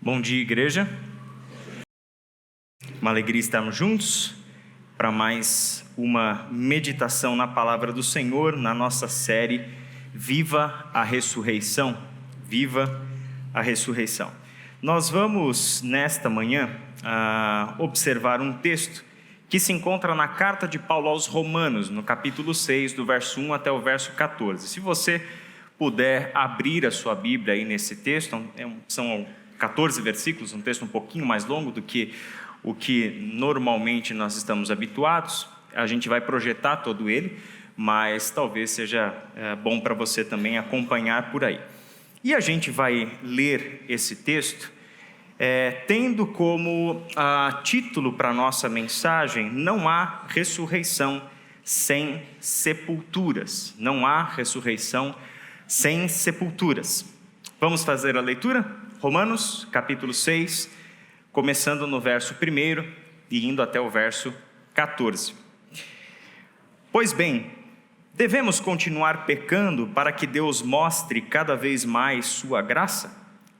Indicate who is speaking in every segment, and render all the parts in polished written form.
Speaker 1: Bom dia, igreja. Uma alegria estarmos juntos para mais uma meditação na palavra do Senhor, na nossa série Viva a Ressurreição. Viva a Ressurreição. Nós vamos, nesta manhã, observar um texto que se encontra na carta de Paulo aos Romanos, no capítulo 6, do verso 1 até o verso 14. Se você puder abrir a sua Bíblia aí nesse texto, são 14 versículos, um texto um pouquinho mais longo do que o que normalmente nós estamos habituados. A gente vai projetar todo ele, mas talvez seja bom para você também acompanhar por aí. E a gente vai ler esse texto tendo como título para a nossa mensagem: não há ressurreição sem sepulturas. Não há ressurreição sem sepulturas. Vamos fazer a leitura? Romanos, capítulo 6, começando no verso 1 e indo até o verso 14. Pois bem, devemos continuar pecando para que Deus mostre cada vez mais sua graça?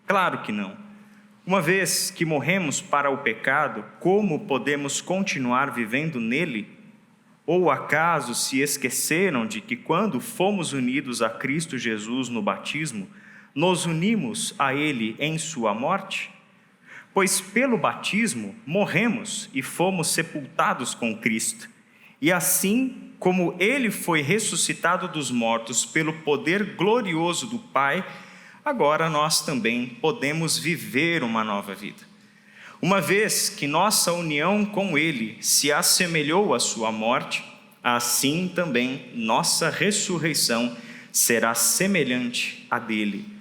Speaker 1: Claro que não. Uma vez que morremos para o pecado, como podemos continuar vivendo nele? Ou acaso se esqueceram de que quando fomos unidos a Cristo Jesus no batismo, nos unimos a Ele em sua morte? Pois pelo batismo morremos e fomos sepultados com Cristo. E assim como Ele foi ressuscitado dos mortos pelo poder glorioso do Pai, agora nós também podemos viver uma nova vida. Uma vez que nossa união com Ele se assemelhou à sua morte, assim também nossa ressurreição será semelhante à dele.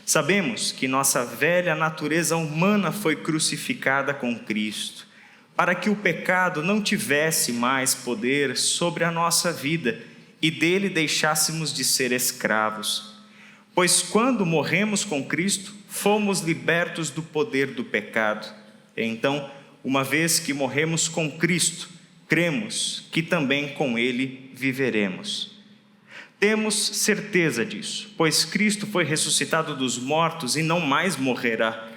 Speaker 1: Sabemos que nossa velha natureza humana foi crucificada com Cristo, para que o pecado não tivesse mais poder sobre a nossa vida e dele deixássemos de ser escravos. Pois quando morremos com Cristo, fomos libertos do poder do pecado. Então, uma vez que morremos com Cristo, cremos que também com Ele viveremos. Temos certeza disso, pois Cristo foi ressuscitado dos mortos e não mais morrerá.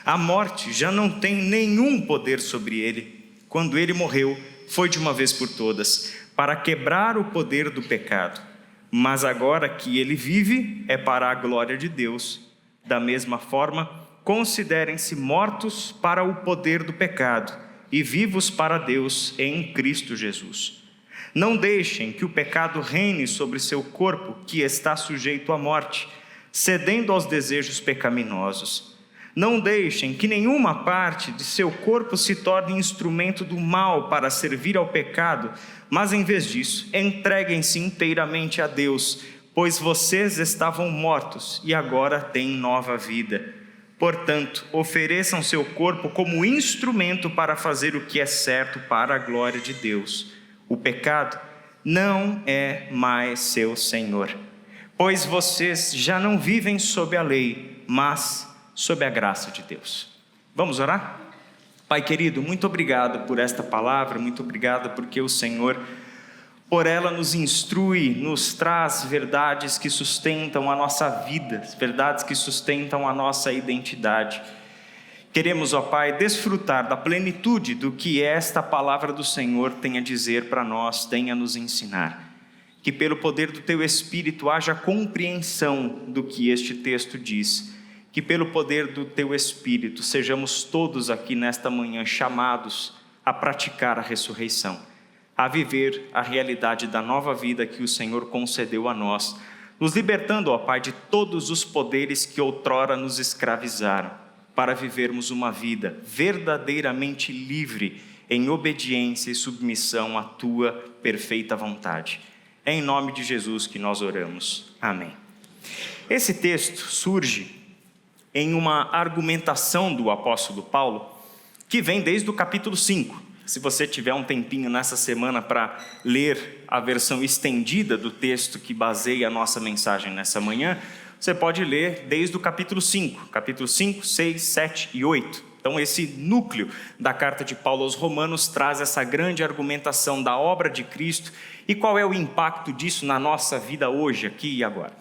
Speaker 1: A morte já não tem nenhum poder sobre ele. Quando ele morreu, foi de uma vez por todas, para quebrar o poder do pecado. Mas agora que ele vive, é para a glória de Deus. Da mesma forma, considerem-se mortos para o poder do pecado e vivos para Deus em Cristo Jesus. Não deixem que o pecado reine sobre seu corpo, que está sujeito à morte, cedendo aos desejos pecaminosos. Não deixem que nenhuma parte de seu corpo se torne instrumento do mal para servir ao pecado, mas em vez disso, entreguem-se inteiramente a Deus, pois vocês estavam mortos e agora têm nova vida. Portanto, ofereçam seu corpo como instrumento para fazer o que é certo para a glória de Deus. O pecado não é mais seu senhor, pois vocês já não vivem sob a lei, mas sob a graça de Deus. Vamos orar? Pai querido, muito obrigado por esta palavra, muito obrigado porque o Senhor, por ela, nos instrui, nos traz verdades que sustentam a nossa vida, verdades que sustentam a nossa identidade. Queremos, ó Pai, desfrutar da plenitude do que esta palavra do Senhor tem a dizer para nós, tem a nos ensinar. Que pelo poder do Teu Espírito haja compreensão do que este texto diz. Que pelo poder do Teu Espírito sejamos todos aqui nesta manhã chamados a praticar a ressurreição, a viver a realidade da nova vida que o Senhor concedeu a nós, nos libertando, ó Pai, de todos os poderes que outrora nos escravizaram, para vivermos uma vida verdadeiramente livre, em obediência e submissão à Tua perfeita vontade. É em nome de Jesus que nós oramos. Amém. Esse texto surge em uma argumentação do apóstolo Paulo, que vem desde o capítulo 5. Se você tiver um tempinho nessa semana para ler a versão estendida do texto que baseia a nossa mensagem nessa manhã, você pode ler desde o capítulo 5, 6, 7 e 8. Então esse núcleo da carta de Paulo aos Romanos traz essa grande argumentação da obra de Cristo e qual é o impacto disso na nossa vida hoje, aqui e agora.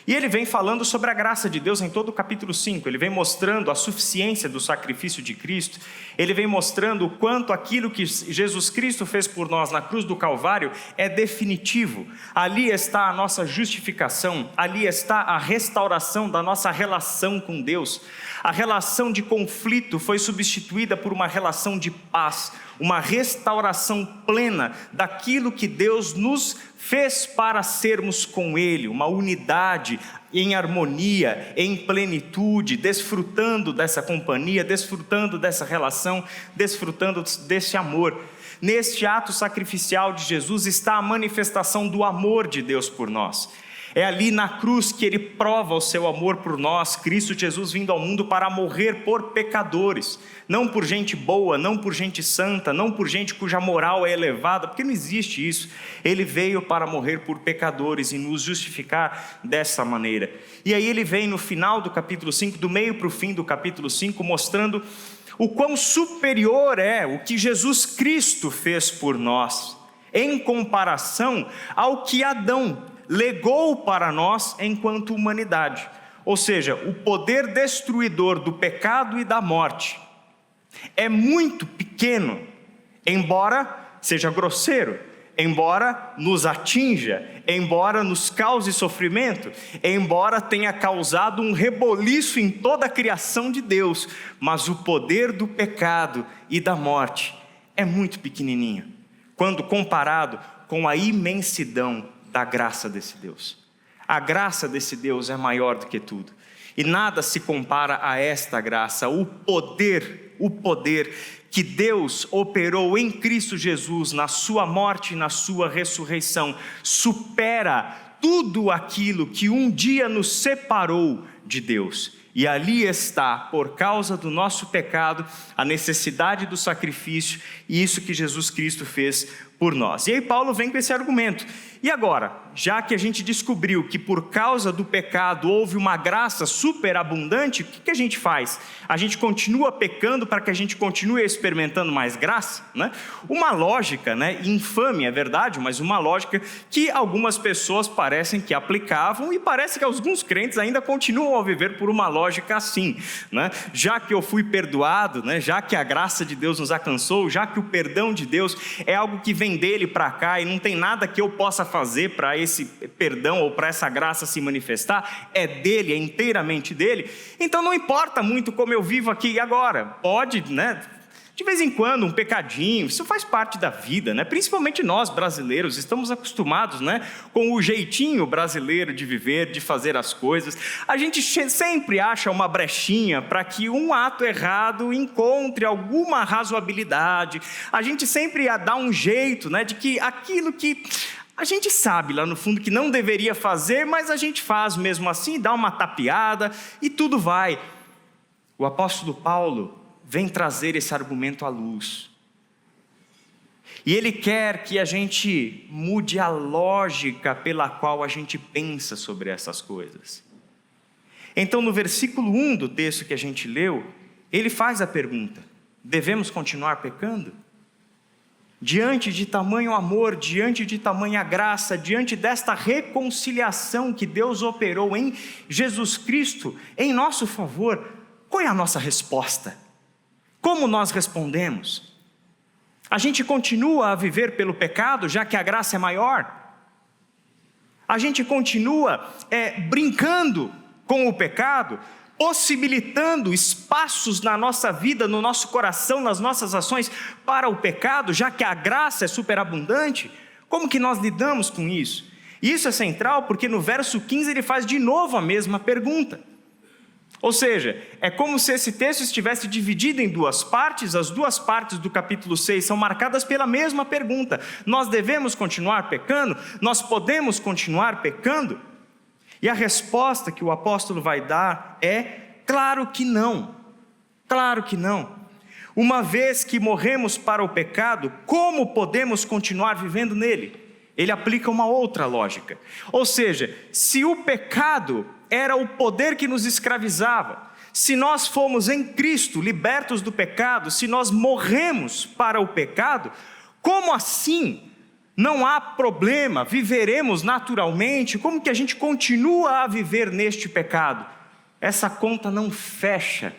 Speaker 1: E ele vem falando sobre a graça de Deus em todo o capítulo 5, ele vem mostrando a suficiência do sacrifício de Cristo, ele vem mostrando o quanto aquilo que Jesus Cristo fez por nós na cruz do Calvário é definitivo. Ali está a nossa justificação, ali está a restauração da nossa relação com Deus. A relação de conflito foi substituída por uma relação de paz, uma restauração plena daquilo que Deus nos fez para sermos com Ele, uma unidade em harmonia, em plenitude, desfrutando dessa companhia, desfrutando dessa relação, desfrutando desse amor. Neste ato sacrificial de Jesus está a manifestação do amor de Deus por nós. É ali na cruz que Ele prova o seu amor por nós, Cristo Jesus vindo ao mundo para morrer por pecadores, não por gente boa, não por gente santa, não por gente cuja moral é elevada, porque não existe isso. Ele veio para morrer por pecadores e nos justificar dessa maneira. E aí ele vem no final do capítulo 5, do meio para o fim do capítulo 5, mostrando o quão superior é o que Jesus Cristo fez por nós, em comparação ao que Adão legou para nós enquanto humanidade. Ou seja, o poder destruidor do pecado e da morte é muito pequeno, embora seja grosseiro, embora nos atinja, embora nos cause sofrimento, embora tenha causado um reboliço em toda a criação de Deus, mas o poder do pecado e da morte é muito pequenininho, quando comparado com a imensidão da graça desse Deus. A graça desse Deus é maior do que tudo, e nada se compara a esta graça. O poder que Deus operou em Cristo Jesus, na sua morte e na sua ressurreição, supera tudo aquilo que um dia nos separou de Deus. E ali está, por causa do nosso pecado, a necessidade do sacrifício, e isso que Jesus Cristo fez por nós. E aí Paulo vem com esse argumento. E agora, já que a gente descobriu que por causa do pecado houve uma graça superabundante, o que a gente faz? A gente continua pecando para que a gente continue experimentando mais graça, né? Uma lógica, né, infame, é verdade, mas uma lógica que algumas pessoas parecem que aplicavam, e parece que alguns crentes ainda continuam a viver por uma lógica assim, né? Já que eu fui perdoado, né, já que a graça de Deus nos alcançou, já que o perdão de Deus é algo que vem dele para cá e não tem nada que eu possa fazer para esse perdão ou para essa graça se manifestar, é dele, é inteiramente dele, então não importa muito como eu vivo aqui e agora. Pode, né, de vez em quando um pecadinho, isso faz parte da vida, né? Principalmente nós brasileiros, estamos acostumados, né, com o jeitinho brasileiro de viver, de fazer as coisas. A gente sempre acha uma brechinha para que um ato errado encontre alguma razoabilidade. A gente sempre dá um jeito, né, de que aquilo que a gente sabe lá no fundo que não deveria fazer, mas a gente faz mesmo assim, dá uma tapeada e tudo vai. O apóstolo Paulo vem trazer esse argumento à luz. E ele quer que a gente mude a lógica pela qual a gente pensa sobre essas coisas. Então, no versículo 1 do texto que a gente leu, ele faz a pergunta: devemos continuar pecando? Diante de tamanho amor, diante de tamanha graça, diante desta reconciliação que Deus operou em Jesus Cristo em nosso favor, qual é a nossa resposta? Como nós respondemos? A gente continua a viver pelo pecado, já que a graça é maior? A gente continua brincando com o pecado, possibilitando espaços na nossa vida, no nosso coração, nas nossas ações para o pecado, já que a graça é superabundante? Como que nós lidamos com isso? Isso é central porque no verso 15 ele faz de novo a mesma pergunta. Ou seja, é como se esse texto estivesse dividido em duas partes. As duas partes do capítulo 6 são marcadas pela mesma pergunta: nós devemos continuar pecando? Nós podemos continuar pecando? E a resposta que o apóstolo vai dar é: claro que não. Claro que não. Uma vez que morremos para o pecado, como podemos continuar vivendo nele? Ele aplica uma outra lógica. Ou seja, se o pecado era o poder que nos escravizava, se nós fomos em Cristo libertos do pecado, se nós morremos para o pecado, como assim não há problema, viveremos naturalmente, como que a gente continua a viver neste pecado? Essa conta não fecha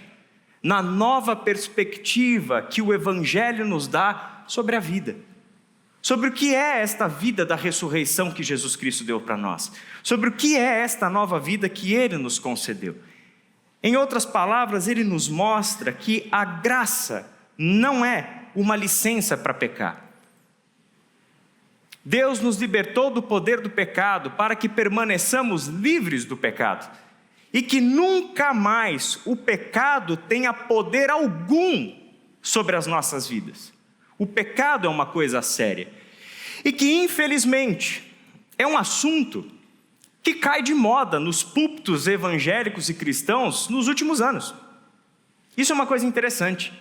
Speaker 1: na nova perspectiva que o Evangelho nos dá sobre a vida. Sobre o que é esta vida da ressurreição que Jesus Cristo deu para nós. Sobre o que é esta nova vida que Ele nos concedeu. Em outras palavras, Ele nos mostra que a graça não é uma licença para pecar. Deus nos libertou do poder do pecado para que permaneçamos livres do pecado. E que nunca mais o pecado tenha poder algum sobre as nossas vidas. O pecado é uma coisa séria. E que, infelizmente, é um assunto que cai de moda nos púlpitos evangélicos e cristãos nos últimos anos. Isso é uma coisa interessante.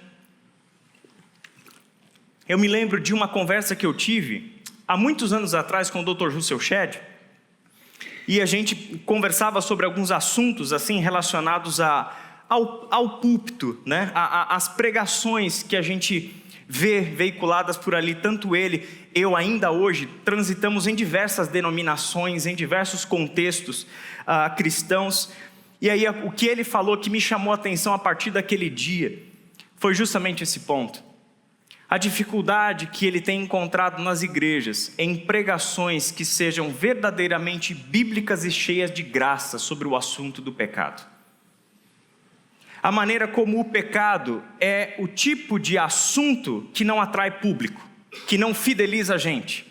Speaker 1: Eu me lembro de uma conversa que eu tive há muitos anos atrás com o Dr. Russell Shedd, e a gente conversava sobre alguns assuntos assim relacionados ao púlpito, né? As pregações que a gente vê veiculadas por ali, tanto ele, eu ainda hoje, transitamos em diversas denominações, em diversos contextos cristãos, e aí o que ele falou que me chamou a atenção a partir daquele dia, foi justamente esse ponto. A dificuldade que ele tem encontrado nas igrejas, em pregações que sejam verdadeiramente bíblicas e cheias de graça sobre o assunto do pecado. A maneira como o pecado é o tipo de assunto que não atrai público, que não fideliza a gente.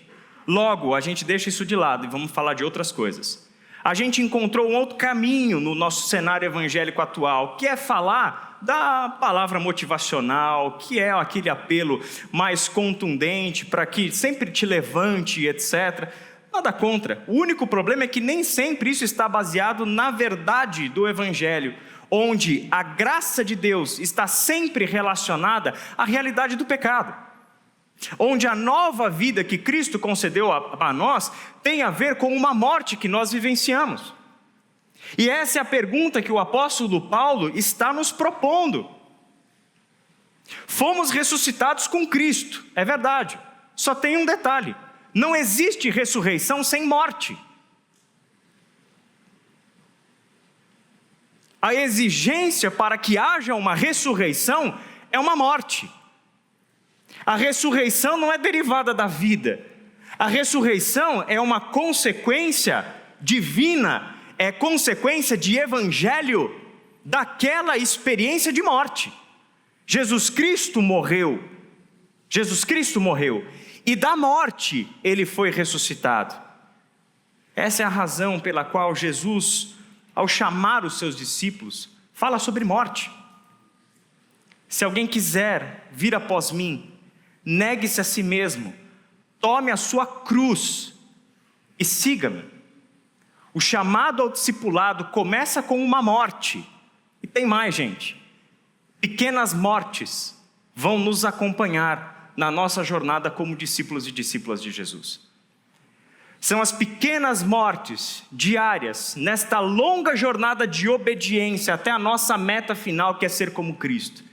Speaker 1: Logo, a gente deixa isso de lado e vamos falar de outras coisas. A gente encontrou um outro caminho no nosso cenário evangélico atual, que é falar da palavra motivacional, que é aquele apelo mais contundente para que sempre te levante, etc. Nada contra. O único problema é que nem sempre isso está baseado na verdade do evangelho, onde a graça de Deus está sempre relacionada à realidade do pecado, onde a nova vida que Cristo concedeu a nós tem a ver com uma morte que nós vivenciamos. E essa é a pergunta que o apóstolo Paulo está nos propondo. Fomos ressuscitados com Cristo, é verdade, só tem um detalhe: não existe ressurreição sem morte. A exigência para que haja uma ressurreição é uma morte. A ressurreição não é derivada da vida. A ressurreição é uma consequência divina, é consequência de evangelho daquela experiência de morte. Jesus Cristo morreu. Jesus Cristo morreu. E da morte ele foi ressuscitado. Essa é a razão pela qual Jesus, ao chamar os seus discípulos, fala sobre morte. Se alguém quiser vir após mim, negue-se a si mesmo, tome a sua cruz e siga-me. O chamado ao discipulado começa com uma morte. E tem mais, gente. Pequenas mortes vão nos acompanhar na nossa jornada como discípulos e discípulas de Jesus. São as pequenas mortes diárias nesta longa jornada de obediência até a nossa meta final, que é ser como Cristo.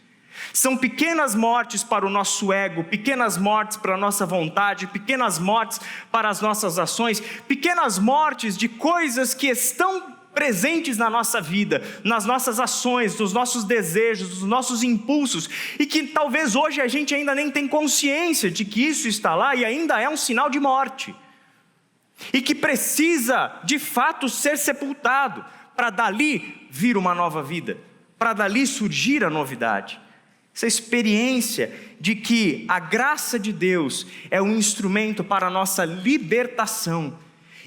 Speaker 1: São pequenas mortes para o nosso ego, pequenas mortes para a nossa vontade, pequenas mortes para as nossas ações, pequenas mortes de coisas que estão presentes na nossa vida, nas nossas ações, nos nossos desejos, nos nossos impulsos, e que talvez hoje a gente ainda nem tem consciência de que isso está lá e ainda é um sinal de morte. E que precisa, de fato, ser sepultado, para dali vir uma nova vida, para dali surgir a novidade. Essa experiência de que a graça de Deus é um instrumento para a nossa libertação,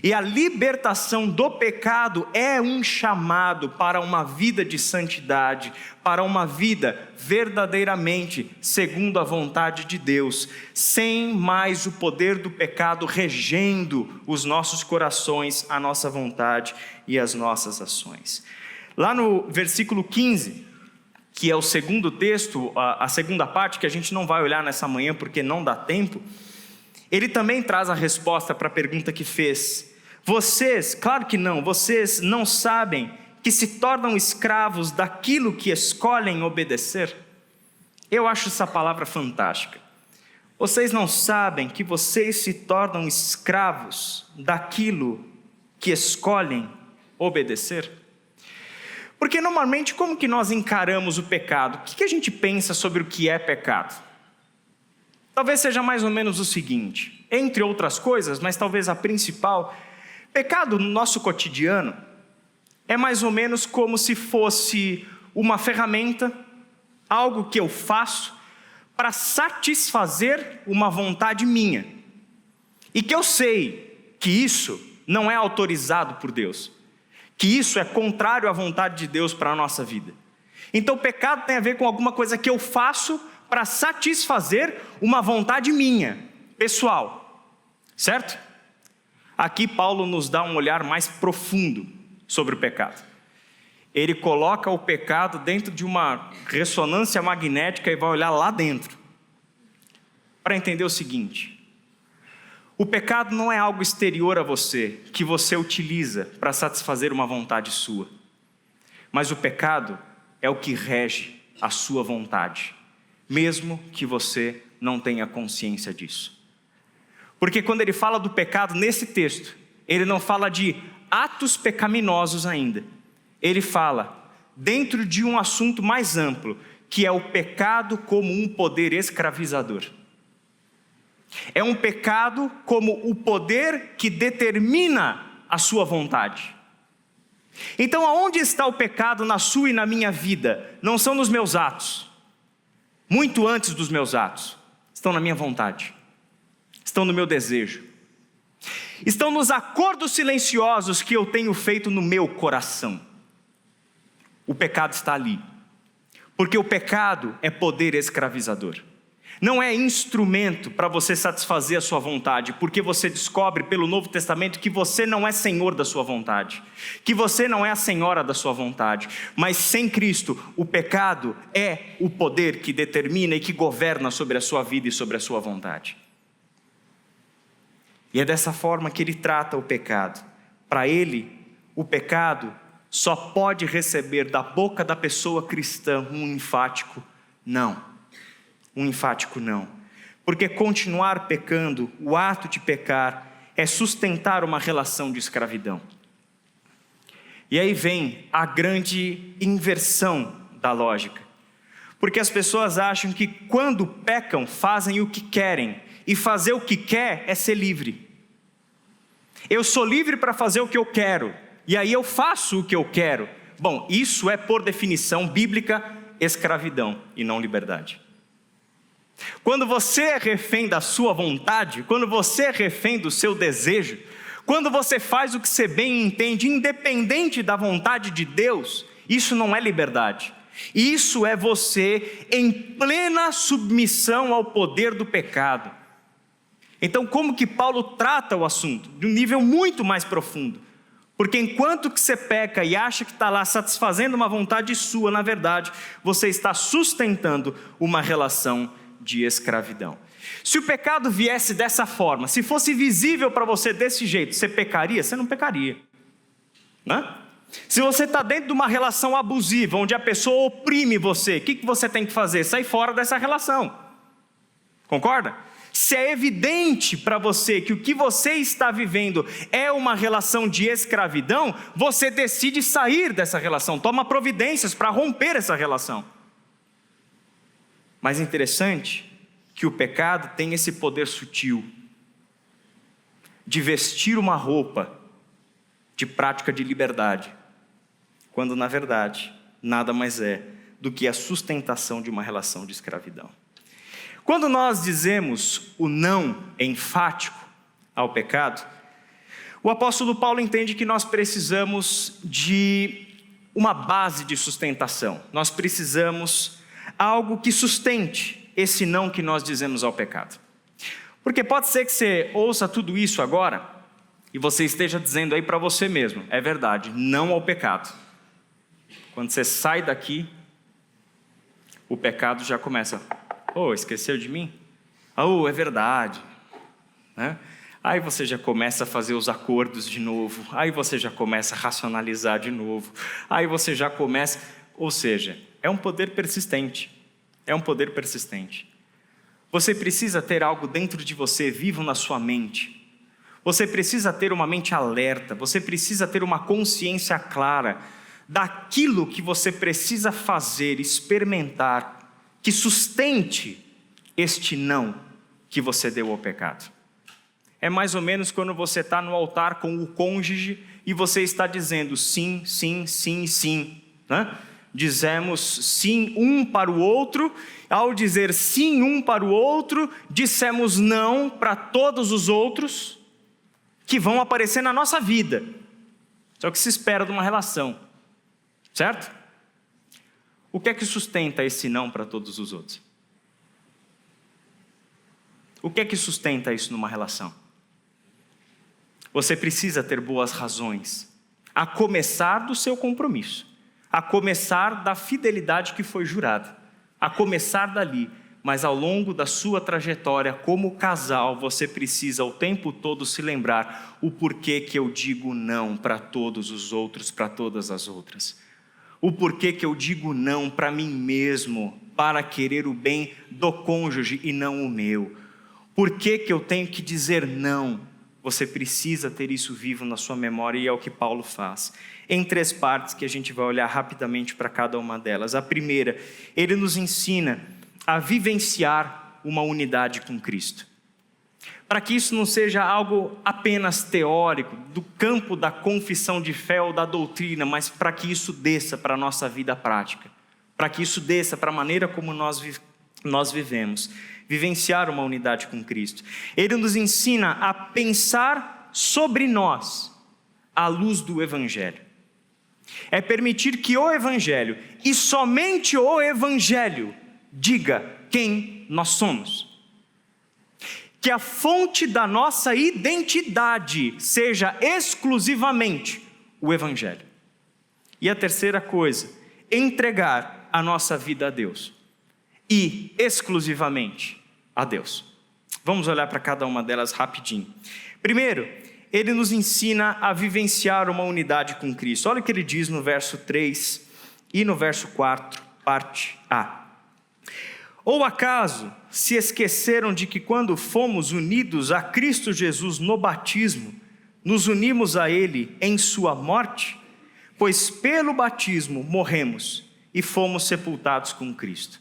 Speaker 1: e a libertação do pecado é um chamado para uma vida de santidade, para uma vida verdadeiramente segundo a vontade de Deus, sem mais o poder do pecado regendo os nossos corações, a nossa vontade e as nossas ações. Lá no versículo 15, que é o segundo texto, a segunda parte, que a gente não vai olhar nessa manhã porque não dá tempo, ele também traz a resposta para a pergunta que fez. Vocês, claro que não, vocês não sabem que se tornam escravos daquilo que escolhem obedecer? Eu acho essa palavra fantástica. Vocês não sabem que vocês se tornam escravos daquilo que escolhem obedecer? Porque normalmente como que nós encaramos o pecado? O que a gente pensa sobre o que é pecado? Talvez seja mais ou menos o seguinte, entre outras coisas, mas talvez a principal, pecado no nosso cotidiano é mais ou menos como se fosse uma ferramenta, algo que eu faço para satisfazer uma vontade minha. E que eu sei que isso não é autorizado por Deus, que isso é contrário à vontade de Deus para a nossa vida. Então o pecado tem a ver com alguma coisa que eu faço para satisfazer uma vontade minha, pessoal, certo? Aqui Paulo nos dá um olhar mais profundo sobre o pecado. Ele coloca o pecado dentro de uma ressonância magnética e vai olhar lá dentro, para entender o seguinte: o pecado não é algo exterior a você, que você utiliza para satisfazer uma vontade sua, mas o pecado é o que rege a sua vontade, mesmo que você não tenha consciência disso. Porque quando ele fala do pecado nesse texto, ele não fala de atos pecaminosos ainda. Ele fala dentro de um assunto mais amplo, que é o pecado como um poder escravizador. É um pecado como o poder que determina a sua vontade. Então, aonde está o pecado na sua e na minha vida? Não são nos meus atos. Muito antes dos meus atos. Estão na minha vontade. Estão no meu desejo. Estão nos acordos silenciosos que eu tenho feito no meu coração. O pecado está ali. Porque o pecado é poder escravizador. Não é instrumento para você satisfazer a sua vontade, porque você descobre pelo Novo Testamento que você não é senhor da sua vontade, que você não é a senhora da sua vontade, mas sem Cristo, o pecado é o poder que determina e que governa sobre a sua vida e sobre a sua vontade. E é dessa forma que ele trata o pecado. Para ele, o pecado só pode receber da boca da pessoa cristã um enfático não. Um enfático não. Porque continuar pecando, o ato de pecar, é sustentar uma relação de escravidão. E aí vem a grande inversão da lógica. Porque as pessoas acham que quando pecam, fazem o que querem. E fazer o que quer é ser livre. Eu sou livre para fazer o que eu quero. E aí eu faço o que eu quero. Bom, isso é por definição bíblica escravidão e não liberdade. Quando você é refém da sua vontade, quando você é refém do seu desejo, quando você faz o que você bem entende, independente da vontade de Deus, isso não é liberdade. Isso é você em plena submissão ao poder do pecado. Então, como que Paulo trata o assunto? De um nível muito mais profundo. Porque enquanto que você peca e acha que está lá satisfazendo uma vontade sua, na verdade, você está sustentando uma relação de escravidão. Se o pecado viesse dessa forma, se fosse visível para você desse jeito, você pecaria? Você não pecaria, né? Se você está dentro de uma relação abusiva, onde a pessoa oprime você, o que você tem que fazer? Sair fora dessa relação, concorda? Se é evidente para você que o que você está vivendo é uma relação de escravidão, você decide sair dessa relação, toma providências para romper essa relação. Mas é interessante que o pecado tem esse poder sutil de vestir uma roupa de prática de liberdade, quando na verdade nada mais é do que a sustentação de uma relação de escravidão. Quando nós dizemos o não enfático ao pecado, o apóstolo Paulo entende que nós precisamos de uma base de sustentação, nós precisamos algo que sustente esse não que nós dizemos ao pecado. Porque pode ser que você ouça tudo isso agora e você esteja dizendo aí para você mesmo, é verdade, não ao pecado. Quando você sai daqui, o pecado já começa, esqueceu de mim? É verdade, né? Aí você já começa a fazer os acordos de novo, aí você já começa a racionalizar de novo, aí você já começa, ou seja, é um poder persistente, Você precisa ter algo dentro de você vivo na sua mente. Você precisa ter uma mente alerta, você precisa ter uma consciência clara daquilo que você precisa fazer, experimentar, que sustente este não que você deu ao pecado. É mais ou menos quando você está no altar com o cônjuge e você está dizendo sim, sim, sim, sim, né? Dizemos sim um para o outro, ao dizer sim um para o outro, dissemos não para todos os outros que vão aparecer na nossa vida. Isso é o que se espera de uma relação, certo? O que é que sustenta esse não para todos os outros? O que é que sustenta isso numa relação? Você precisa ter boas razões, a começar do seu compromisso, a começar da fidelidade que foi jurada, a começar dali, mas ao longo da sua trajetória como casal, você precisa o tempo todo se lembrar o porquê que eu digo não para todos os outros, para todas as outras. O porquê que eu digo não para mim mesmo, para querer o bem do cônjuge e não o meu. Por que que eu tenho que dizer não? Você precisa ter isso vivo na sua memória e é o que Paulo faz. Em 3 partes que a gente vai olhar rapidamente para cada uma delas. A primeira, ele nos ensina a vivenciar uma unidade com Cristo. Para que isso não seja algo apenas teórico, do campo da confissão de fé ou da doutrina, mas para que isso desça para a nossa vida prática. Para que isso desça para a maneira como nós vivemos. Vivenciar uma unidade com Cristo. Ele nos ensina a pensar sobre nós à luz do Evangelho. É permitir que o Evangelho, e somente o Evangelho, diga quem nós somos. Que a fonte da nossa identidade seja exclusivamente o Evangelho. E a terceira coisa, entregar a nossa vida a Deus. E exclusivamente a Deus. Vamos olhar para cada uma delas rapidinho. Primeiro, ele nos ensina a vivenciar uma unidade com Cristo. Olha o que ele diz no verso 3 e no verso 4, parte A. Ou acaso se esqueceram de que quando fomos unidos a Cristo Jesus no batismo, nos unimos a Ele em sua morte? Pois pelo batismo morremos e fomos sepultados com Cristo.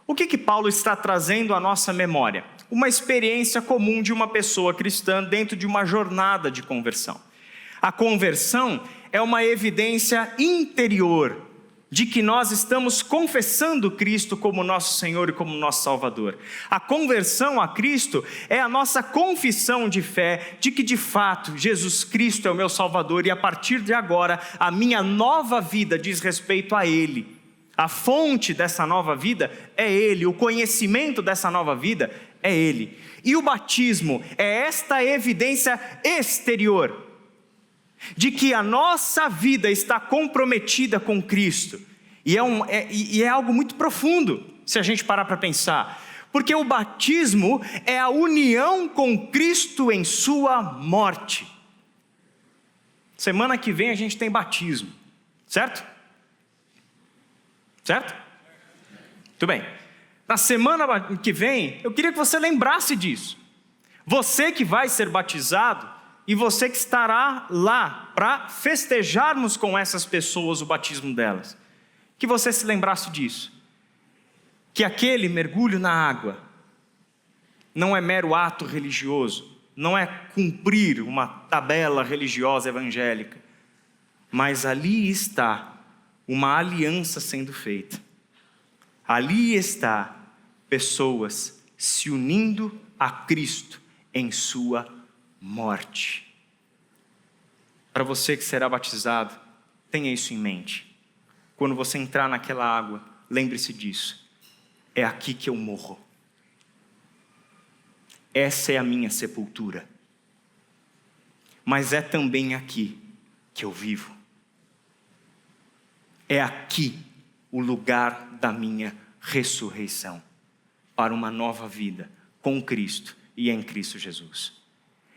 Speaker 1: O que Paulo está trazendo à nossa memória? Uma experiência comum de uma pessoa cristã dentro de uma jornada de conversão. A conversão é uma evidência interior de que nós estamos confessando Cristo como nosso Senhor e como nosso Salvador. A conversão a Cristo é a nossa confissão de fé de que de fato Jesus Cristo é o meu Salvador e a partir de agora a minha nova vida diz respeito a Ele. A fonte dessa nova vida é Ele, o conhecimento dessa nova vida é Ele. E o batismo é esta evidência exterior de que a nossa vida está comprometida com Cristo. E é algo muito profundo, se a gente parar para pensar. Porque o batismo é a união com Cristo em sua morte. Semana que vem a gente tem batismo, certo? Certo? Muito bem. Na semana que vem, eu queria que você lembrasse disso. Você que vai ser batizado e você que estará lá para festejarmos com essas pessoas o batismo delas. Que você se lembrasse disso. Que aquele mergulho na água não é mero ato religioso, não é cumprir uma tabela religiosa evangélica, mas ali está uma aliança sendo feita. Ali está pessoas se unindo a Cristo em sua morte. Para você que será batizado, tenha isso em mente. Quando você entrar naquela água, lembre-se disso. É aqui que eu morro. Essa é a minha sepultura. Mas é também aqui que eu vivo. É aqui o lugar da minha ressurreição, para uma nova vida com Cristo e em Cristo Jesus.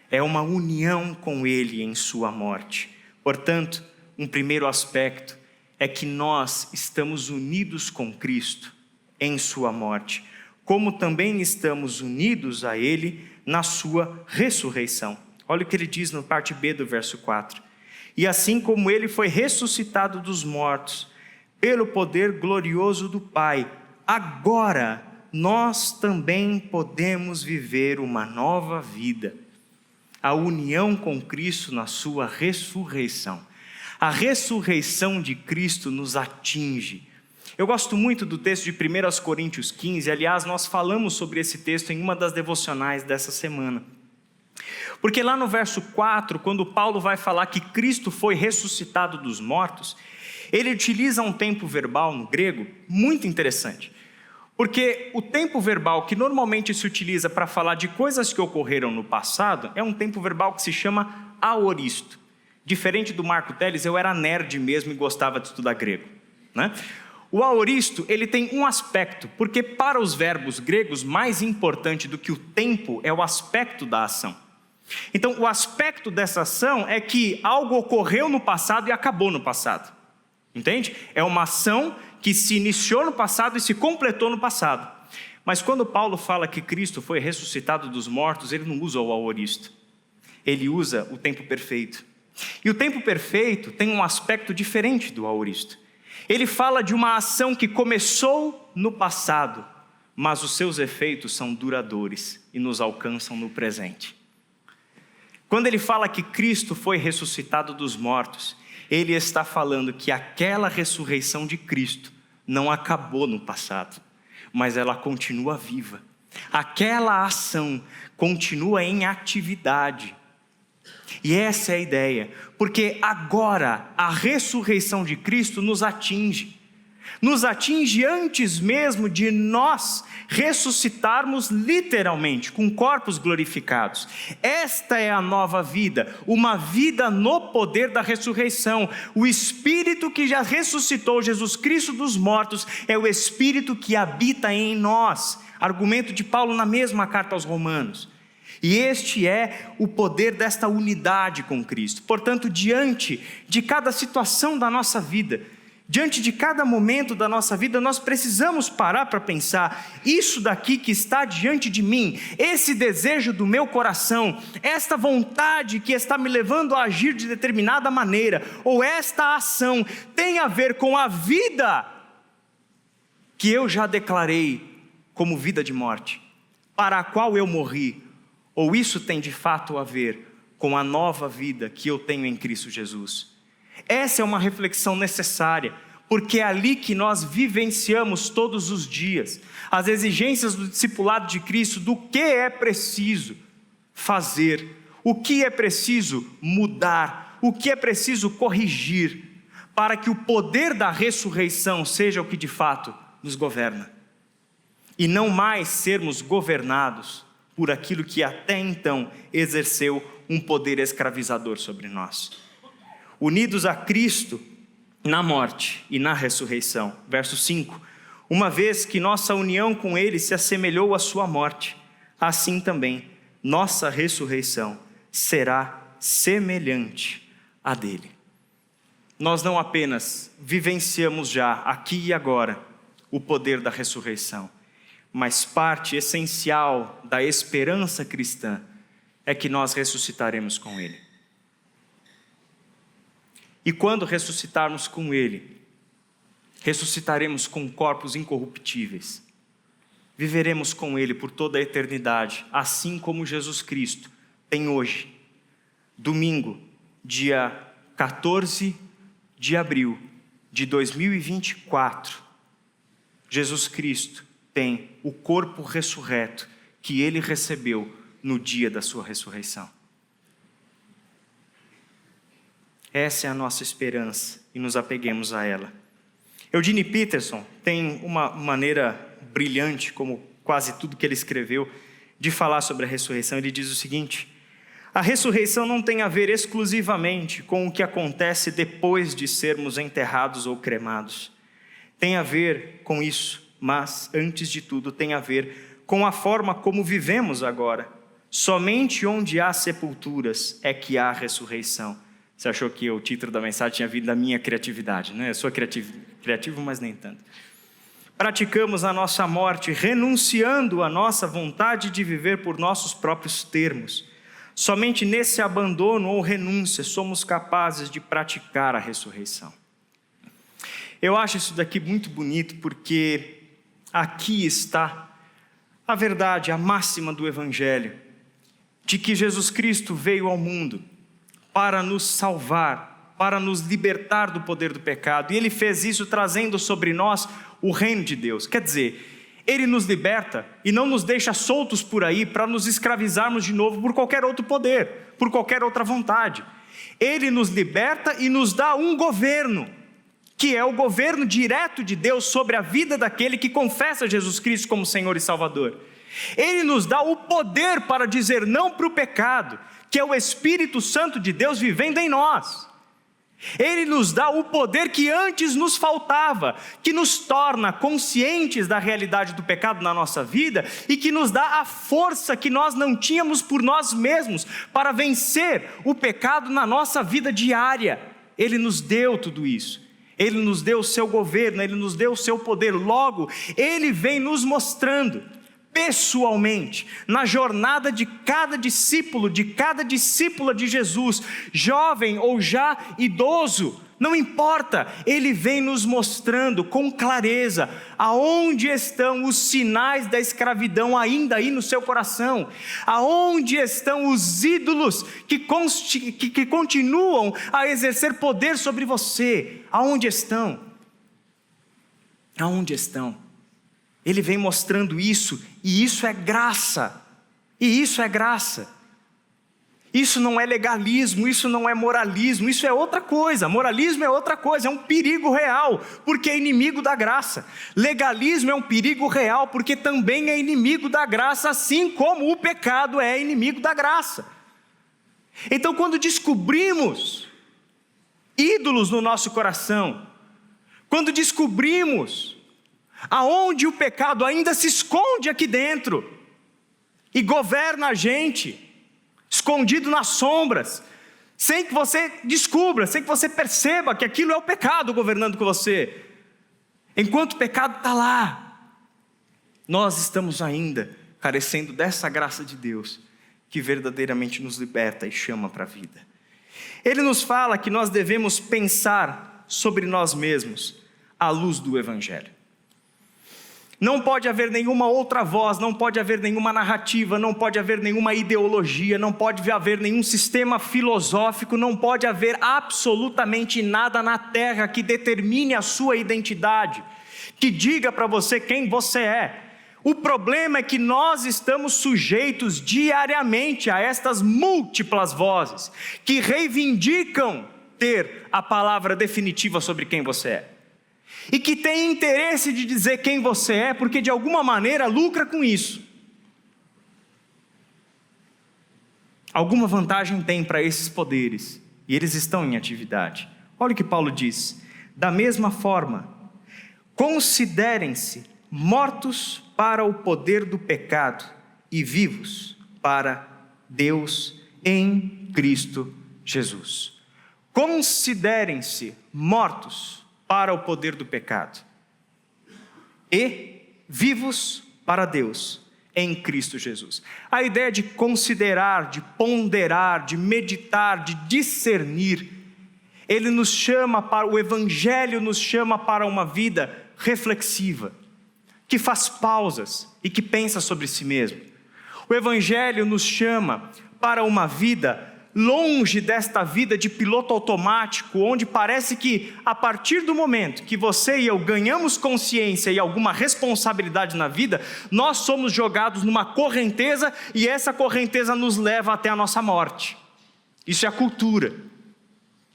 Speaker 1: É uma união com Ele em sua morte. Portanto, um primeiro aspecto é que nós estamos unidos com Cristo em sua morte, como também estamos unidos a Ele na sua ressurreição. Olha o que ele diz na parte B do verso 4. E assim como Ele foi ressuscitado dos mortos, pelo poder glorioso do Pai, agora nós também podemos viver uma nova vida. A união com Cristo na sua ressurreição. A ressurreição de Cristo nos atinge. Eu gosto muito do texto de 1 Coríntios 15, aliás, nós falamos sobre esse texto em uma das devocionais dessa semana. Porque lá no verso 4, quando Paulo vai falar que Cristo foi ressuscitado dos mortos, ele utiliza um tempo verbal no grego muito interessante. Porque o tempo verbal que normalmente se utiliza para falar de coisas que ocorreram no passado é um tempo verbal que se chama aoristo. Diferente do Marco Teles, eu era nerd mesmo e gostava de estudar grego, né? O aoristo, ele tem um aspecto, porque para os verbos gregos, mais importante do que o tempo é o aspecto da ação. Então, o aspecto dessa ação é que algo ocorreu no passado e acabou no passado. Entende? É uma ação que se iniciou no passado e se completou no passado. Mas quando Paulo fala que Cristo foi ressuscitado dos mortos, ele não usa o aoristo. Ele usa o tempo perfeito. E o tempo perfeito tem um aspecto diferente do aoristo. Ele fala de uma ação que começou no passado, mas os seus efeitos são duradouros e nos alcançam no presente. Quando ele fala que Cristo foi ressuscitado dos mortos, ele está falando que aquela ressurreição de Cristo não acabou no passado, mas ela continua viva. Aquela ação continua em atividade. E essa é a ideia, porque agora a ressurreição de Cristo nos atinge antes mesmo de nós ressuscitarmos literalmente, com corpos glorificados. Esta é a nova vida, uma vida no poder da ressurreição. O Espírito que já ressuscitou Jesus Cristo dos mortos é o Espírito que habita em nós. Argumento de Paulo na mesma carta aos Romanos. E este é o poder desta unidade com Cristo. Portanto, diante de cada situação da nossa vida, diante de cada momento da nossa vida, nós precisamos parar para pensar: isso daqui que está diante de mim, esse desejo do meu coração, esta vontade que está me levando a agir de determinada maneira, ou esta ação, tem a ver com a vida que eu já declarei como vida de morte, para a qual eu morri, ou isso tem de fato a ver com a nova vida que eu tenho em Cristo Jesus? Essa é uma reflexão necessária, porque é ali que nós vivenciamos todos os dias as exigências do discipulado de Cristo, do que é preciso fazer, o que é preciso mudar, o que é preciso corrigir, para que o poder da ressurreição seja o que de fato nos governa, e não mais sermos governados por aquilo que até então exerceu um poder escravizador sobre nós. Unidos a Cristo na morte e na ressurreição. Verso 5. Uma vez que nossa união com Ele se assemelhou à sua morte, assim também nossa ressurreição será semelhante à dele. Nós não apenas vivenciamos já, aqui e agora, o poder da ressurreição, mas parte essencial da esperança cristã é que nós ressuscitaremos com Ele. E quando ressuscitarmos com Ele, ressuscitaremos com corpos incorruptíveis. Viveremos com Ele por toda a eternidade, assim como Jesus Cristo tem hoje. Domingo, dia 14 de abril de 2024, Jesus Cristo tem o corpo ressurreto que Ele recebeu no dia da sua ressurreição. Essa é a nossa esperança e nos apeguemos a ela. Eugene Peterson tem uma maneira brilhante, como quase tudo que ele escreveu, de falar sobre a ressurreição. Ele diz o seguinte: a ressurreição não tem a ver exclusivamente com o que acontece depois de sermos enterrados ou cremados. Tem a ver com isso, mas, antes de tudo, tem a ver com a forma como vivemos agora. Somente onde há sepulturas é que há ressurreição. Você achou que o título da mensagem tinha vindo da minha criatividade, né? Eu sou criativo, mas nem tanto. praticamos a nossa morte, renunciando à nossa vontade de viver por nossos próprios termos. Somente nesse abandono ou renúncia somos capazes de praticar a ressurreição. Eu acho isso daqui muito bonito, porque aqui está a verdade, a máxima do Evangelho, de que Jesus Cristo veio ao mundo para nos salvar, para nos libertar do poder do pecado, e Ele fez isso trazendo sobre nós o reino de Deus. Quer dizer, Ele nos liberta e não nos deixa soltos por aí para nos escravizarmos de novo por qualquer outro poder, por qualquer outra vontade. Ele nos liberta e nos dá um governo, que é o governo direto de Deus sobre a vida daquele que confessa Jesus Cristo como Senhor e Salvador. Ele nos dá o poder para dizer não para o pecado, que é o Espírito Santo de Deus vivendo em nós. Ele nos dá o poder que antes nos faltava, que nos torna conscientes da realidade do pecado na nossa vida e que nos dá a força que nós não tínhamos por nós mesmos para vencer o pecado na nossa vida diária. Ele nos deu tudo isso. Ele nos deu o seu governo, Ele nos deu o seu poder. Logo, Ele vem nos mostrando pessoalmente, na jornada de cada discípulo, de cada discípula de Jesus, jovem ou já idoso, não importa, Ele vem nos mostrando com clareza aonde estão os sinais da escravidão ainda aí no seu coração, aonde estão os ídolos que continuam a exercer poder sobre você, aonde estão? Aonde estão? Ele vem mostrando isso, e isso é graça, Isso não é legalismo, isso não é moralismo, isso é outra coisa. Moralismo é outra coisa, é um perigo real, porque é inimigo da graça. Legalismo é um perigo real, porque também é inimigo da graça, assim como o pecado é inimigo da graça. Então, quando descobrimos ídolos no nosso coração, quando descobrimos aonde o pecado ainda se esconde aqui dentro e governa a gente, escondido nas sombras, sem que você descubra, sem que você perceba que aquilo é o pecado governando com você, enquanto o pecado está lá, nós estamos ainda carecendo dessa graça de Deus, que verdadeiramente nos liberta e chama para a vida. Ele nos fala que nós devemos pensar sobre nós mesmos à luz do Evangelho. Não pode haver nenhuma outra voz, não pode haver nenhuma narrativa, não pode haver nenhuma ideologia, não pode haver nenhum sistema filosófico, não pode haver absolutamente nada na terra que determine a sua identidade, que diga para você quem você é. O problema é que nós estamos sujeitos diariamente a estas múltiplas vozes, que reivindicam ter a palavra definitiva sobre quem você é. E que tem interesse de dizer quem você é, porque de alguma maneira lucra com isso. Alguma vantagem tem para esses poderes, e eles estão em atividade. Olha o que Paulo diz: da mesma forma, considerem-se mortos para o poder do pecado e vivos para Deus em Cristo Jesus. Considerem-se mortos para o poder do pecado e vivos para Deus em Cristo Jesus. A ideia de considerar, de ponderar, de meditar, de discernir, ele nos chama para, o Evangelho nos chama para uma vida reflexiva, que faz pausas e que pensa sobre si mesmo. O Evangelho nos chama para uma vida longe desta vida de piloto automático, onde parece que a partir do momento que você e eu ganhamos consciência e alguma responsabilidade na vida, nós somos jogados numa correnteza e essa correnteza nos leva até a nossa morte. Isso é a cultura.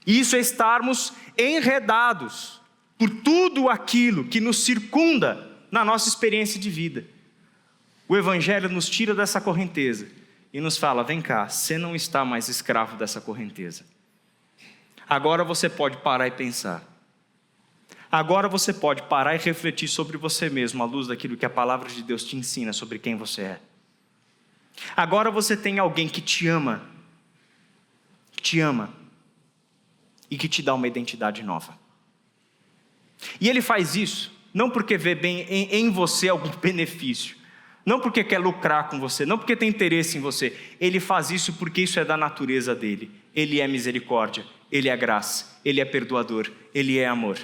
Speaker 1: Isso é estarmos enredados por tudo aquilo que nos circunda na nossa experiência de vida. O Evangelho nos tira dessa correnteza e nos fala: vem cá, você não está mais escravo dessa correnteza. Agora você pode parar e pensar. Agora você pode parar e refletir sobre você mesmo à luz daquilo que a palavra de Deus te ensina sobre quem você é. Agora você tem alguém que te ama e que te dá uma identidade nova. E ele faz isso não porque vê bem em você algum benefício, não porque quer lucrar com você, não porque tem interesse em você. Ele faz isso porque isso é da natureza dele. Ele é misericórdia, ele é graça, ele é perdoador, ele é amor.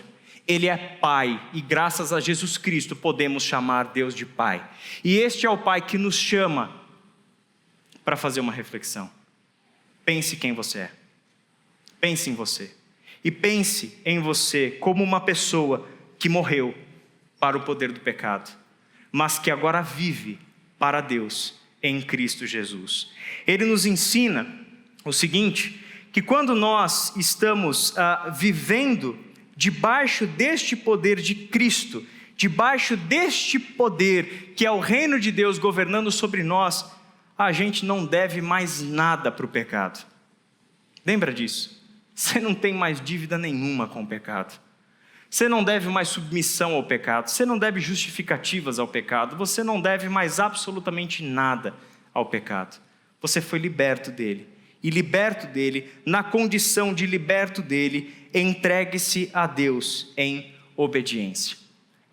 Speaker 1: Ele é Pai, e graças a Jesus Cristo podemos chamar Deus de Pai. E este é o Pai que nos chama para fazer uma reflexão. Pense quem você é. Pense em você. E pense em você como uma pessoa que morreu para o poder do pecado, mas que agora vive para Deus em Cristo Jesus. Ele nos ensina o seguinte, que quando nós estamos vivendo debaixo deste poder de Cristo, debaixo deste poder que é o reino de Deus governando sobre nós, a gente não deve mais nada para o pecado. Lembra disso? Você não tem mais dívida nenhuma com o pecado. Você não deve mais submissão ao pecado. Você não deve justificativas ao pecado. Você não deve mais absolutamente nada ao pecado. Você foi liberto dele. E liberto dele, na condição de liberto dele, entregue-se a Deus em obediência.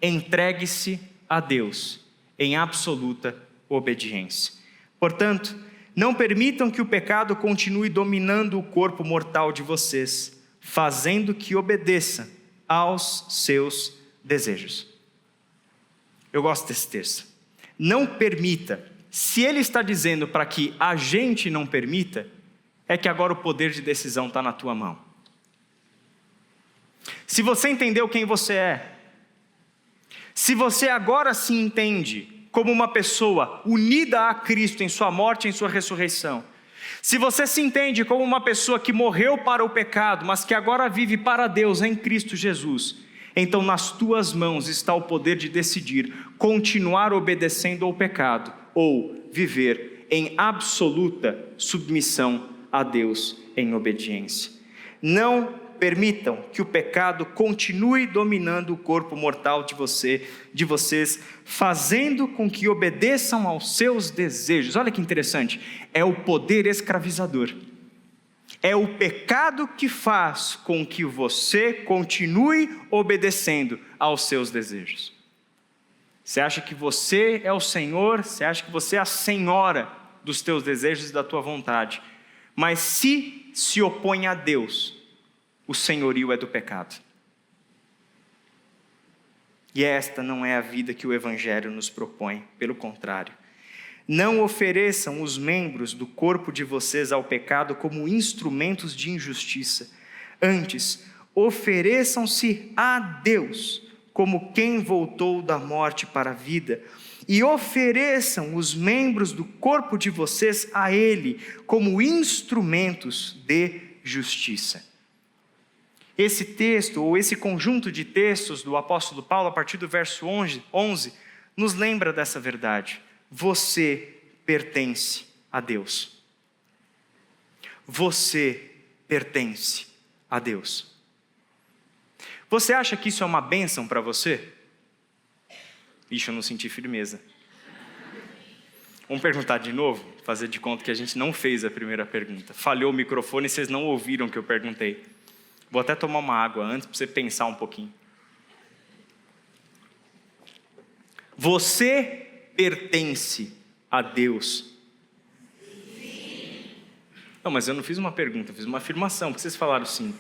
Speaker 1: Entregue-se a Deus em absoluta obediência. Portanto, não permitam que o pecado continue dominando o corpo mortal de vocês, fazendo que obedeça aos seus desejos. Eu gosto desse texto. Não permita. Se ele está dizendo para que a gente não permita, é que agora o poder de decisão está na tua mão. Se você entendeu quem você é, se você agora se entende como uma pessoa unida a Cristo em sua morte e em sua ressurreição, se você se entende como uma pessoa que morreu para o pecado, mas que agora vive para Deus em Cristo Jesus, então nas tuas mãos está o poder de decidir continuar obedecendo ao pecado ou viver em absoluta submissão a Deus em obediência. Não permitam que o pecado continue dominando o corpo mortal de vocês, fazendo com que obedeçam aos seus desejos. Olha que interessante, é o poder escravizador. É o pecado que faz com que você continue obedecendo aos seus desejos. Você acha que você é o Senhor, você acha que você é a senhora dos teus desejos e da tua vontade, mas se opõe a Deus, o senhorio é do pecado. E esta não é a vida que o Evangelho nos propõe, pelo contrário. Não ofereçam os membros do corpo de vocês ao pecado como instrumentos de injustiça. Antes, ofereçam-se a Deus como quem voltou da morte para a vida, e ofereçam os membros do corpo de vocês a Ele como instrumentos de justiça. Esse texto, ou esse conjunto de textos do apóstolo Paulo, a partir do verso 11, nos lembra dessa verdade. Você pertence a Deus. Você pertence a Deus. Você acha que isso é uma bênção para você? Ixi, eu não senti firmeza. Vamos perguntar de novo? Fazer de conta que a gente não fez a primeira pergunta. Falhou o microfone e vocês não ouviram o que eu perguntei. Vou até tomar uma água antes para você pensar um pouquinho. Você pertence a Deus? Sim. Não, mas eu não fiz uma pergunta, eu fiz uma afirmação, porque vocês falaram sim.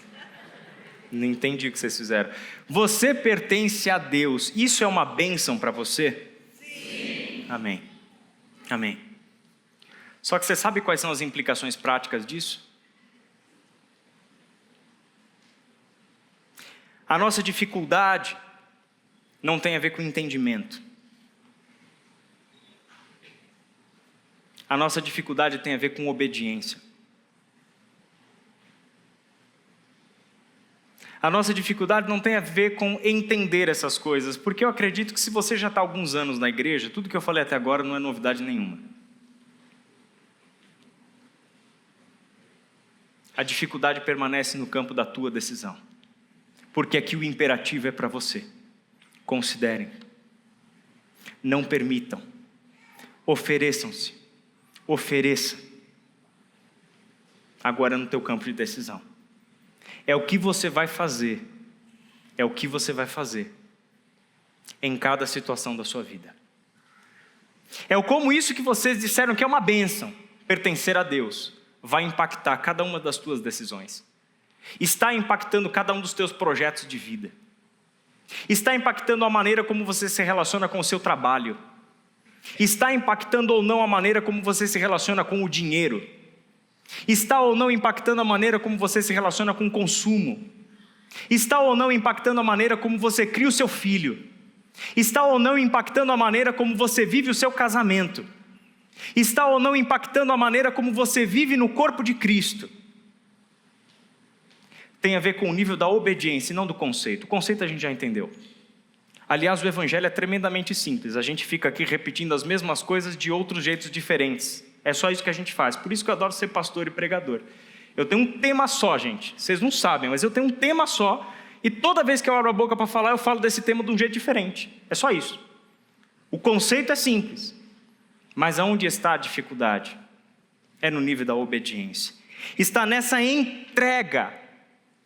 Speaker 1: Não entendi o que vocês fizeram. Você pertence a Deus. Isso é uma bênção para você? Sim. Amém. Amém. Só que você sabe quais são as implicações práticas disso? A nossa dificuldade não tem a ver com entendimento. A nossa dificuldade tem a ver com obediência. A nossa dificuldade não tem a ver com entender essas coisas, porque eu acredito que se você já está há alguns anos na igreja, tudo que eu falei até agora não é novidade nenhuma. A dificuldade permanece no campo da tua decisão, porque aqui o imperativo é para você. Considerem, não permitam, ofereçam-se, ofereça, agora no teu campo de decisão. É o que você vai fazer, é o que você vai fazer, em cada situação da sua vida. É o como isso que vocês disseram que é uma bênção, pertencer a Deus, vai impactar cada uma das tuas decisões. Está impactando cada um dos teus projetos de vida. Está impactando a maneira como você se relaciona com o seu trabalho. Está impactando ou não a maneira como você se relaciona com o dinheiro. Está ou não impactando a maneira como você se relaciona com o consumo. Está ou não impactando a maneira como você cria o seu filho. Está ou não impactando a maneira como você vive o seu casamento. Está ou não impactando a maneira como você vive no corpo de Cristo. Tem a ver com o nível da obediência e não do conceito. O conceito a gente já entendeu. Aliás, o evangelho é tremendamente simples. A gente fica aqui repetindo as mesmas coisas de outros jeitos diferentes. É só isso que a gente faz. Por isso que eu adoro ser pastor e pregador. Eu tenho um tema só, gente. Vocês não sabem, mas eu tenho um tema só. E toda vez que eu abro a boca para falar, eu falo desse tema de um jeito diferente. É só isso. O conceito é simples. Mas aonde está a dificuldade? É no nível da obediência. Está nessa entrega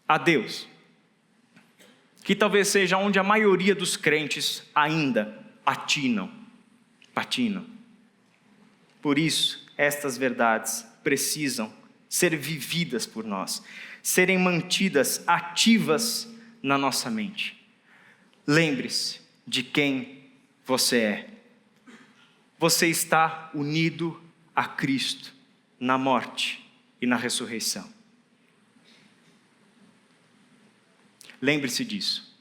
Speaker 1: a Deus, que talvez seja onde a maioria dos crentes ainda patinam. Por isso, estas verdades precisam ser vividas por nós, serem mantidas ativas na nossa mente. Lembre-se de quem você é. Você está unido a Cristo na morte e na ressurreição. Lembre-se disso.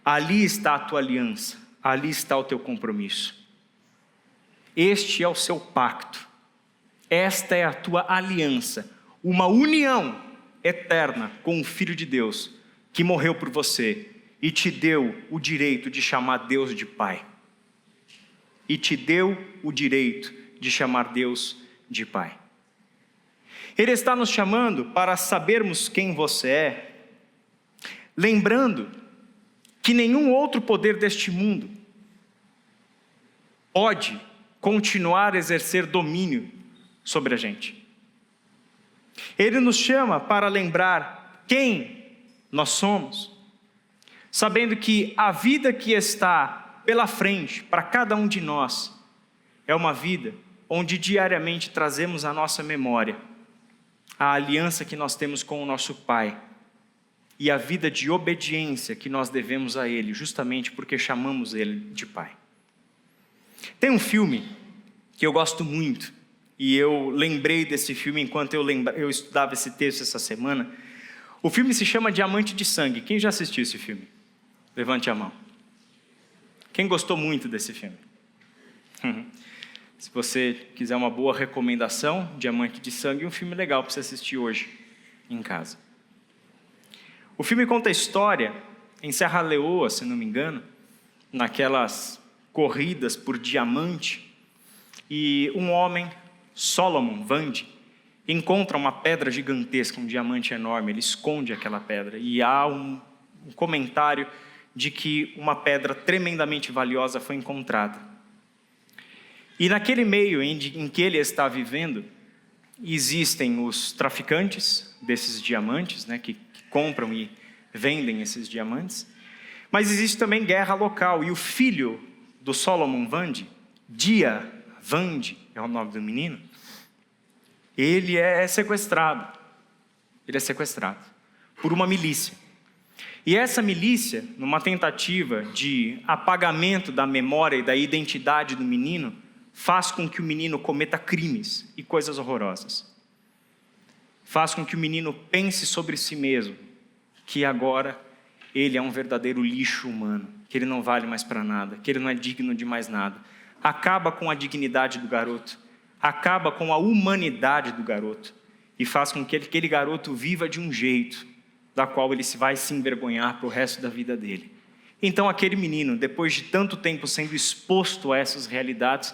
Speaker 1: Ali está a tua aliança, ali está o teu compromisso. Este é o seu pacto. Esta é a tua aliança, uma união eterna com o Filho de Deus, que morreu por você e te deu o direito de chamar Deus de Pai. E te deu o direito de chamar Deus de Pai. Ele está nos chamando para sabermos quem você é, lembrando que nenhum outro poder deste mundo pode continuar a exercer domínio sobre a gente. Ele nos chama para lembrar quem nós somos, sabendo que a vida que está pela frente para cada um de nós é uma vida onde diariamente trazemos à nossa memória a aliança que nós temos com o nosso Pai e a vida de obediência que nós devemos a Ele, justamente porque chamamos Ele de Pai. Tem um filme que eu gosto muito, e eu lembrei desse filme enquanto eu estudava esse texto essa semana. O filme se chama Diamante de Sangue. Quem já assistiu esse filme? Levante a mão. Quem gostou muito desse filme? Se você quiser uma boa recomendação, Diamante de Sangue é um filme legal para você assistir hoje em casa. O filme conta a história em Serra Leoa, se não me engano, naquelas corridas por diamante, e um homem, Solomon Vande, encontra uma pedra gigantesca, um diamante enorme. Ele esconde aquela pedra, e há um comentário de que uma pedra tremendamente valiosa foi encontrada. E naquele meio em que ele está vivendo, existem os traficantes desses diamantes, né, que compram e vendem esses diamantes, mas existe também guerra local, e o filho do Solomon Vande, Dia Vande é o nome do menino, ele é sequestrado por uma milícia. E essa milícia, numa tentativa de apagamento da memória e da identidade do menino, faz com que o menino cometa crimes e coisas horrorosas. Faz com que o menino pense sobre si mesmo, que agora ele é um verdadeiro lixo humano, que ele não vale mais para nada, que ele não é digno de mais nada. Acaba com a dignidade do garoto, acaba com a humanidade do garoto, e faz com que aquele garoto viva de um jeito da qual ele vai se envergonhar para o resto da vida dele. Então aquele menino, depois de tanto tempo sendo exposto a essas realidades,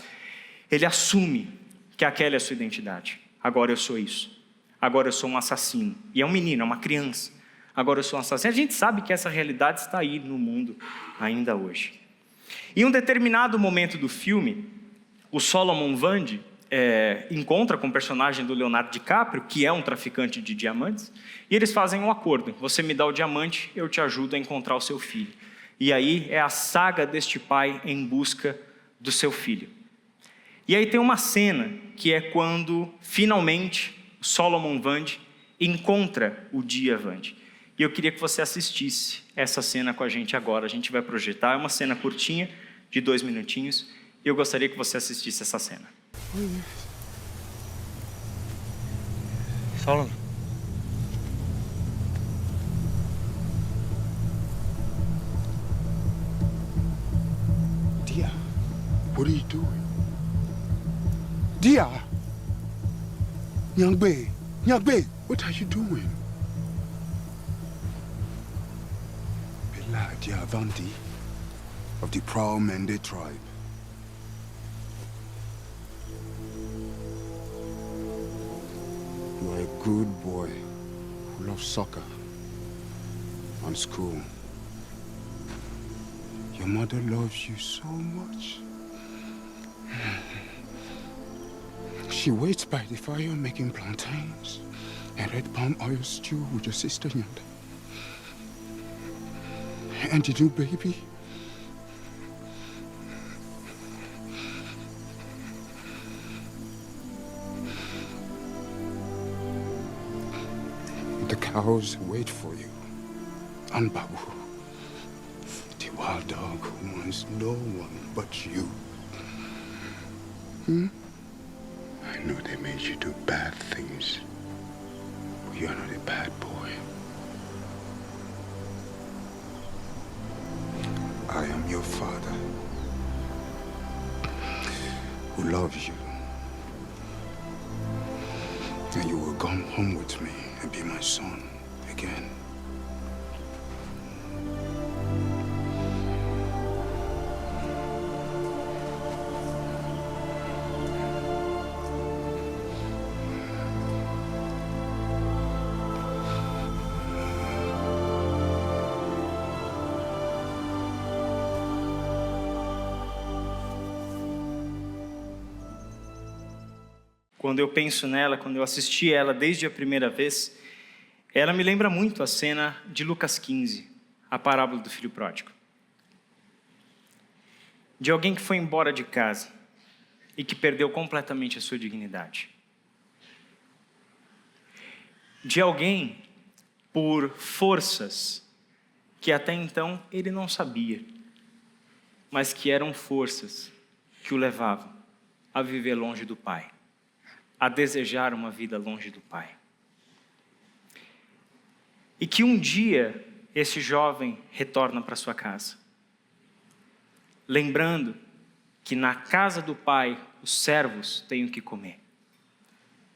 Speaker 1: ele assume que aquela é a sua identidade. Agora eu sou isso. Agora eu sou um assassino. E é um menino, é uma criança. Agora eu sou um assassino. A gente sabe que essa realidade está aí no mundo ainda hoje. Em um determinado momento do filme, o Solomon Vande encontra com o personagem do Leonardo DiCaprio, que é um traficante de diamantes, e eles fazem um acordo. Você me dá o diamante, eu te ajudo a encontrar o seu filho. E aí é a saga deste pai em busca do seu filho. E aí tem uma cena que é quando finalmente Solomon Wande encontra o Dia Wande. E eu queria que você assistisse essa cena com a gente agora. A gente vai projetar, é uma cena curtinha, de 2 minutinhos, e eu gostaria que você assistisse essa cena.
Speaker 2: Solomon.
Speaker 3: Dia, what are you doing? Dia! Nyangbe, what are you doing? Bella Dia Vanti of the proud Mende tribe. You are a good boy who loves soccer and school. Your mother loves you so much. She waits by the fire making plantains and red palm oil stew with your sister Nyanda. And the new baby? The cows wait for you. And Babu, the wild dog who wants no one but you. I know they made you do bad things, but you're not a bad boy. I am your father, who loves you. And you will come home with me and be my son again.
Speaker 1: Quando eu penso nela, quando eu assisti ela desde a primeira vez, ela me lembra muito a cena de Lucas 15, a parábola do filho pródigo. De alguém que foi embora de casa e que perdeu completamente a sua dignidade. De alguém, por forças que até então ele não sabia, mas que eram forças que o levavam a viver longe do Pai, a desejar uma vida longe do Pai. E que um dia esse jovem retorna para sua casa, lembrando que na casa do Pai os servos têm o que comer,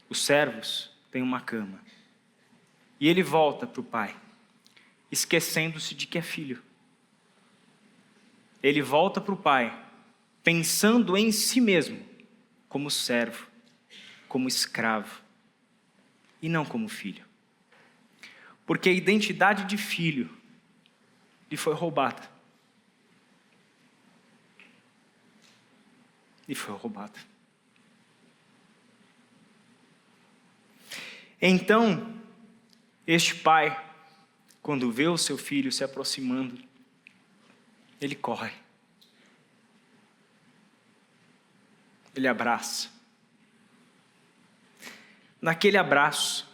Speaker 1: os servos têm uma cama, e ele volta para o Pai, esquecendo-se de que é filho. Ele volta para o Pai, pensando em si mesmo como servo, como escravo, e não como filho. Porque a identidade de filho lhe foi roubada. E foi roubada. Então, este pai, quando vê o seu filho se aproximando, ele corre. Ele abraça. Naquele abraço,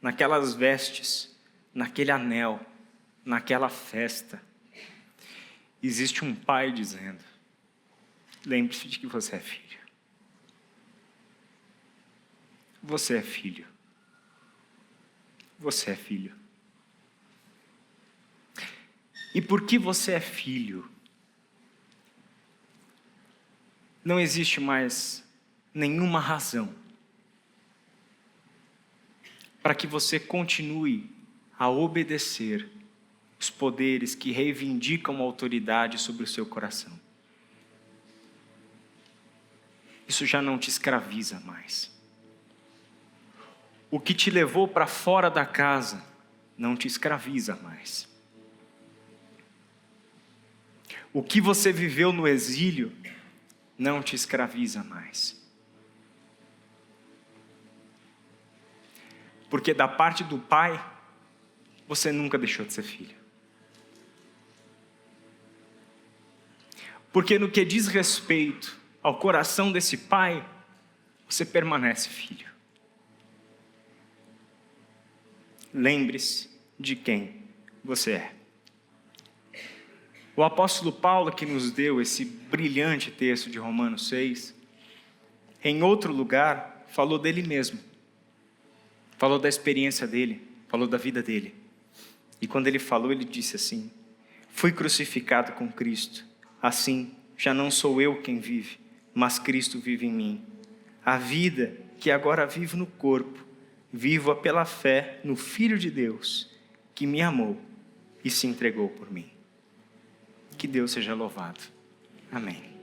Speaker 1: naquelas vestes, naquele anel, naquela festa, existe um pai dizendo: lembre-se de que você é filho. Você é filho. Você é filho. E porque você é filho, não existe mais nenhuma razão para que você continue a obedecer os poderes que reivindicam a autoridade sobre o seu coração. Isso já não te escraviza mais. O que te levou para fora da casa não te escraviza mais. O que você viveu no exílio não te escraviza mais. Porque da parte do Pai, você nunca deixou de ser filho. porque no que diz respeito ao coração desse pai, você permanece filho. Lembre-se de quem você é. O apóstolo Paulo, que nos deu esse brilhante texto de Romanos 6, em outro lugar, falou dele mesmo. Falou da experiência dele, falou da vida dele. E quando ele falou, ele disse assim: fui crucificado com Cristo. Assim, já não sou eu quem vive, mas Cristo vive em mim. A vida que agora vivo no corpo, vivo-a pela fé no Filho de Deus, que me amou e se entregou por mim. Que Deus seja louvado. Amém.